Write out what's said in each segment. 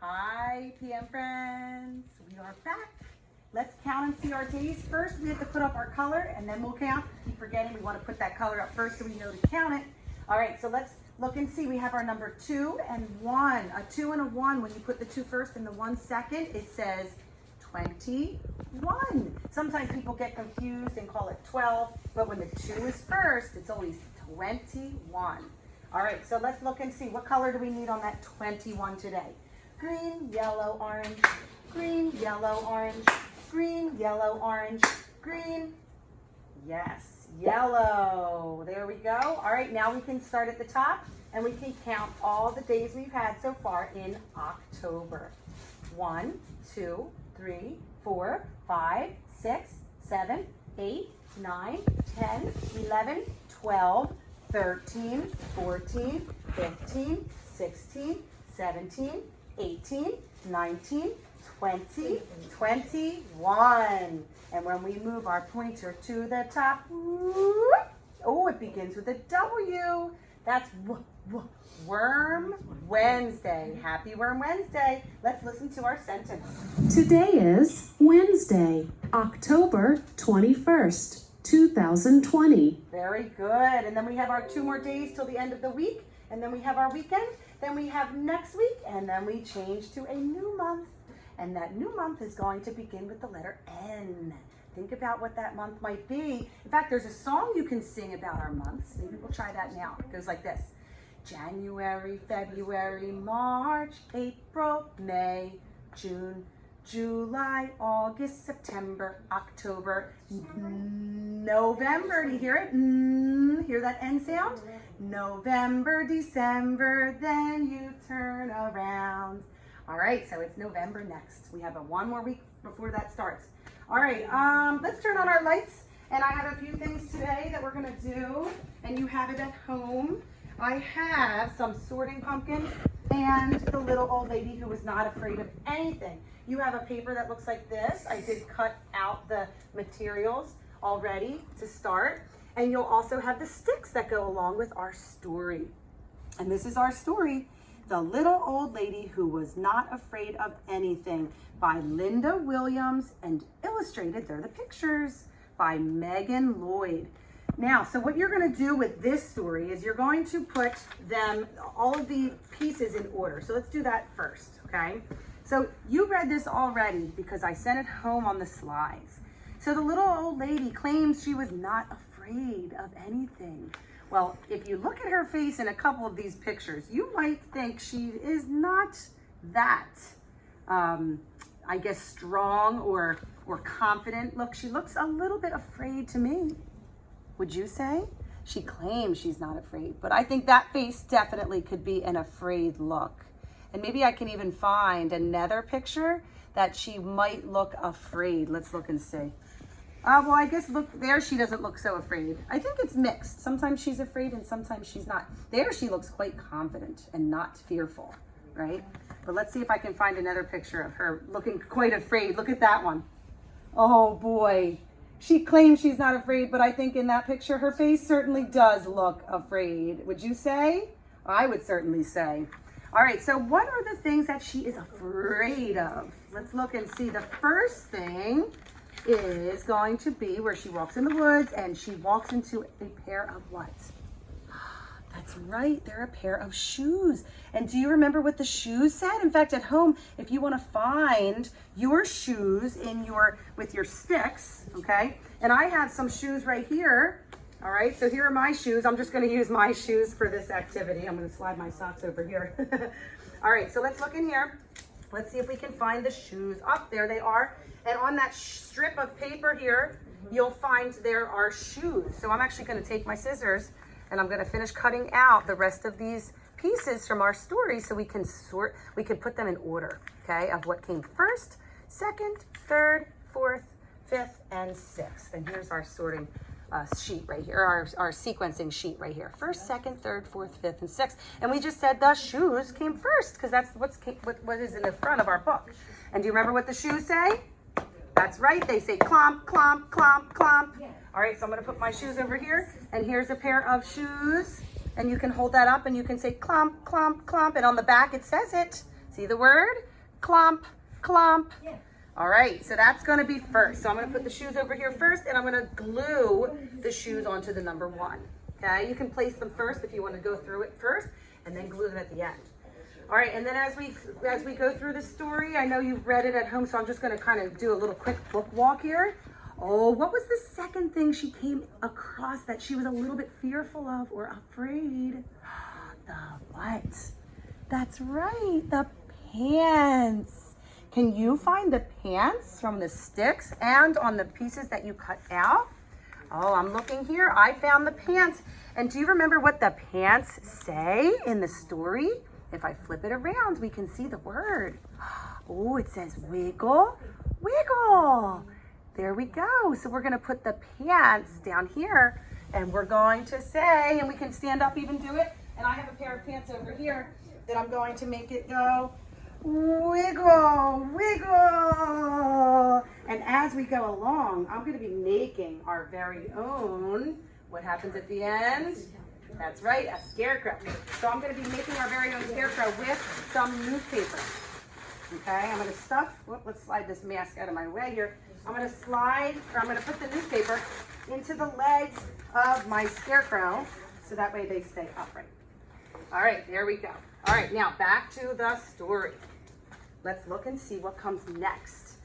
Hi, PM friends. We are back. Let's count and see our days. First, we have to put up our color, and then we'll count. Keep forgetting we want to put that color up first so we know to count it. All right, so let's look and see. We have our number 2 and 1. A 2 and a 1. When you put the 2 first and the 1 second, it says 21. Sometimes people get confused and call it 12, but when the 2 is first, it's always 21. All right, so let's look and see. What color do we need on that 21 today? Green, yellow, orange, green, yellow, orange, green, yellow, orange, green. Yes, yellow. There we go. All right, now we can start at the top and we can count all the days we've had so far in October. 1, 2, 3, 4, 5, 6, 7, 8, 9, 10, 11, 12, 13, 14, 15, 16, 17, 18, 19, 20, 21. And when we move our pointer to the top, oh, it begins with a W. That's Worm Wednesday. Happy Worm Wednesday. Let's listen to our sentence. Today is Wednesday, October 21st, 2020. Very good. And then we have our 2 more days till the end of the week. And then we have our weekend. Then we have next week. And then we change to a new month. And that new month is going to begin with the letter N. Think about what that month might be. In fact, there's a song you can sing about our months. Maybe we'll try that now. It goes like this. January, February, March, April, May, June, July, August, September, October, November. Do you hear it? Hear that N sound? November, December, then you turn around. All right, so it's November next. We have one more week before that starts. All right, let's turn on our lights. And I have a few things today that we're gonna do, and you have it at home. I have some sorting pumpkins and the little old lady who was not afraid of anything. You have a paper that looks like this. I did cut out the materials already to start. And you'll also have the sticks that go along with our story. And this is our story, The Little Old Lady Who Was Not Afraid of Anything, by Linda Williams, and illustrated, they're the pictures, by Megan Lloyd. Now, so what you're gonna do with this story is you're going to put them, all of the pieces in order. So let's do that first, okay? So you read this already because I sent it home on the slides. So the little old lady claims she was not afraid of anything. Well, if you look at her face in a couple of these pictures, you might think she is not that, I guess, strong or confident. Look, she looks a little bit afraid to me. Would you say? She claims she's not afraid, but I think that face definitely could be an afraid look. And maybe I can even find another picture that she might look afraid. Let's look and see. Well, I guess look there, she doesn't look so afraid. I think it's mixed. Sometimes she's afraid and sometimes she's not. There she looks quite confident and not fearful, right? But let's see if I can find another picture of her looking quite afraid. Look at that one. Oh boy. She claims she's not afraid, but I think in that picture, her face certainly does look afraid. Would you say? I would certainly say. All right, so what are the things that she is afraid of? Let's look and see. The first thing is going to be where she walks in the woods and she walks into a pair of what? That's right, they're a pair of shoes. And do you remember what the shoes said? In fact, at home, if you want to find your shoes with your sticks, okay? And I have some shoes right here. All right, so here are my shoes. I'm just going to use my shoes for this activity. I'm going to slide my socks over here. All right, so let's look in here. Let's see if we can find the shoes. Up there they are. And on that strip of paper here, you'll find there are shoes. So I'm actually going to take my scissors and I'm going to finish cutting out the rest of these pieces from our story so we can put them in order, okay, of what came first, second, third, fourth, fifth, and sixth. And here's our sorting sheet right here, our sequencing sheet right here. First, second, third, fourth, fifth, and sixth. And we just said the shoes came first because that's what is in the front of our book. And do you remember what the shoes say? That's right, they say clomp, clomp, clomp, clomp. All right, so I'm gonna put my shoes over here, and here's a pair of shoes, and you can hold that up and you can say clomp, clomp, clomp, and on the back it says it. See the word? Clomp, clomp. Yeah. All right, so that's gonna be first. So I'm gonna put the shoes over here first, and I'm gonna glue the shoes onto the number 1. Okay, you can place them first if you wanna go through it first, and then glue them at the end. All right, and then as we go through the story, I know you've read it at home, so I'm just gonna kind of do a little quick book walk here. Oh, what was the second thing she came across that she was a little bit fearful of or afraid? The what? That's right, the pants. Can you find the pants from the sticks and on the pieces that you cut out? Oh, I'm looking here. I found the pants. And do you remember what the pants say in the story? If I flip it around, we can see the word. Oh, it says wiggle, wiggle. There we go. So we're gonna put the pants down here, and we're going to say, and we can stand up, even do it. And I have a pair of pants over here that I'm going to make it go wiggle, wiggle. And as we go along, I'm gonna be making our very own, what happens at the end? That's right, a scarecrow. So I'm gonna be making our very own scarecrow with some newspaper. Okay, I'm gonna stuff, let's slide this mask out of my way here. I'm gonna put the newspaper into the legs of my scarecrow so that way they stay upright. All right, there we go. All right, now back to the story. Let's look and see what comes next.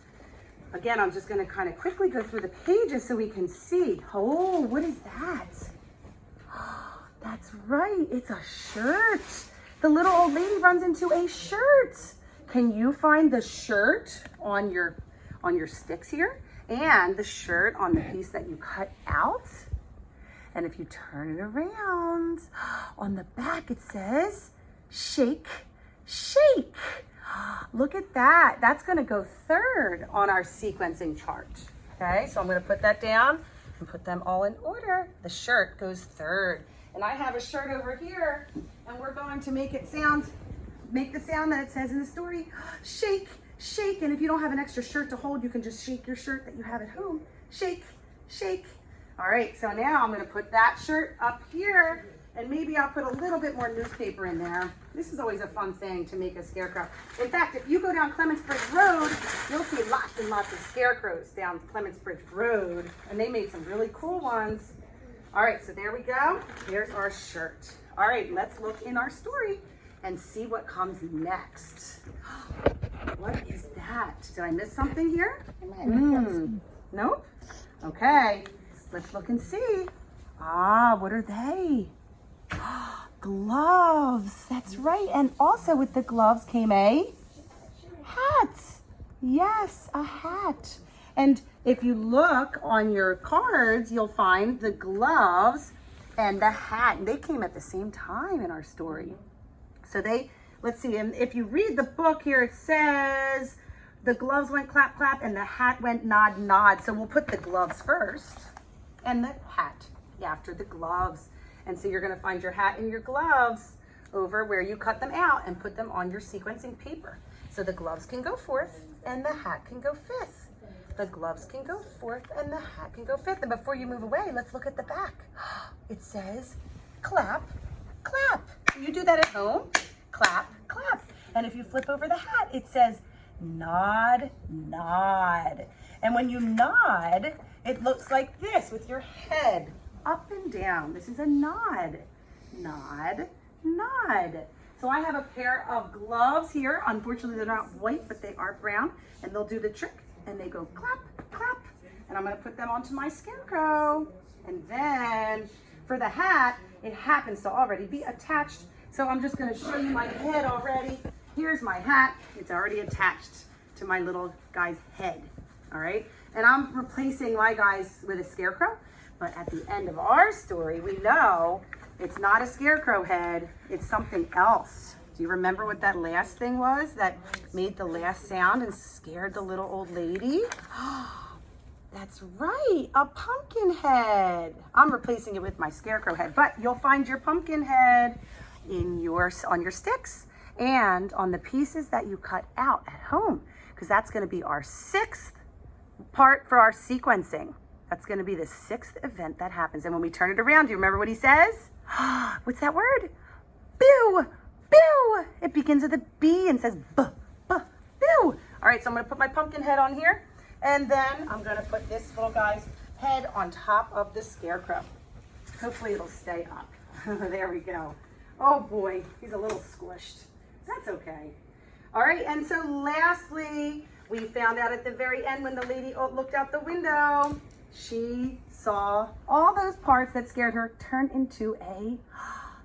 Again, I'm just gonna kind of quickly go through the pages so we can see. Oh, what is that? That's right, it's a shirt. The little old lady runs into a shirt. Can you find the shirt on your sticks here? And the shirt on the piece that you cut out? And if you turn it around, on the back it says, shake, shake. Look at that. That's gonna go third on our sequencing chart. Okay, so I'm gonna put that down and put them all in order. The shirt goes third. And I have a shirt over here, and we're going to make the sound that it says in the story, shake, shake. And if you don't have an extra shirt to hold, you can just shake your shirt that you have at home. Shake, shake. All right, so now I'm gonna put that shirt up here, and maybe I'll put a little bit more newspaper in there. This is always a fun thing to make a scarecrow. In fact, if you go down Clements Bridge Road, you'll see lots and lots of scarecrows down Clements Bridge Road, and they made some really cool ones. All right, so there we go. Here's our shirt. All right, let's look in our story and see what comes next. What is that? Did I miss something here? Nope. Okay, let's look and see. Ah, what are they? Gloves. That's right. And also with the gloves came a hat. Yes, a hat. And if you look on your cards, you'll find the gloves and the hat. And they came at the same time in our story. So let's see, and if you read the book here, it says the gloves went clap, clap, and the hat went nod, nod. So we'll put the gloves first and the hat after the gloves. And so you're gonna find your hat and your gloves over where you cut them out and put them on your sequencing paper. So the gloves can go fourth and the hat can go fifth. The gloves can go fourth and the hat can go fifth. And before you move away, let's look at the back. It says clap, clap. You do that at home, clap, clap. And if you flip over the hat, it says nod, nod. And when you nod, it looks like this with your head up and down. This is a nod, nod, nod. So I have a pair of gloves here. Unfortunately, they're not white, but they are brown, and they'll do the trick, and they go clap, clap. And I'm gonna put them onto my scarecrow. And then for the hat, it happens to already be attached. So I'm just gonna show you my head already. Here's my hat. It's already attached to my little guy's head, all right? And I'm replacing my guys with a scarecrow. But at the end of our story, we know it's not a scarecrow head, it's something else. Do you remember what that last thing was that made the last sound and scared the little old lady? That's right, a pumpkin head. I'm replacing it with my scarecrow head, but you'll find your pumpkin head on your sticks and on the pieces that you cut out at home, because that's gonna be our 6th part for our sequencing. That's gonna be the 6th event that happens. And when we turn it around, do you remember what he says? What's that word? Boo, boo. It begins with a B and says B, B, boo. All right, so I'm gonna put my pumpkin head on here, and then I'm gonna put this little guy's head on top of the scarecrow. Hopefully it'll stay up. There we go. Oh boy, he's a little squished. That's okay. All right, and so lastly, we found out at the very end when the lady looked out the window, she saw all those parts that scared her turn into a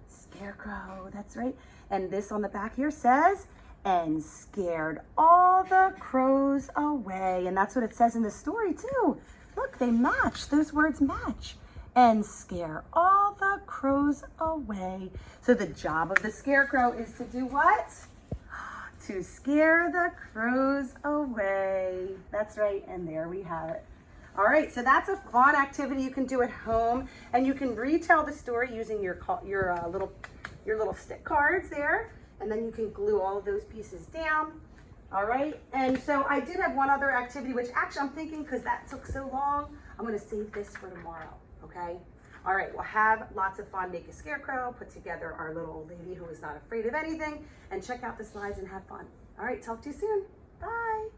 scarecrow. That's right. And this on the back here says, and scared all the crows away. And that's what it says in the story too. Look, they match. Those words match. And scare all the crows away. So the job of the scarecrow is to do what? To scare the crows away. That's right, and there we have it. All right, so that's a fun activity you can do at home, and you can retell the story using your little stick cards there, and then you can glue all of those pieces down. All right, and so I did have one other activity, which actually I'm thinking, because that took so long, I'm gonna save this for tomorrow, okay? All right, we'll have lots of fun, make a scarecrow, put together our little old lady who is not afraid of anything, and check out the slides and have fun. All right, talk to you soon. Bye.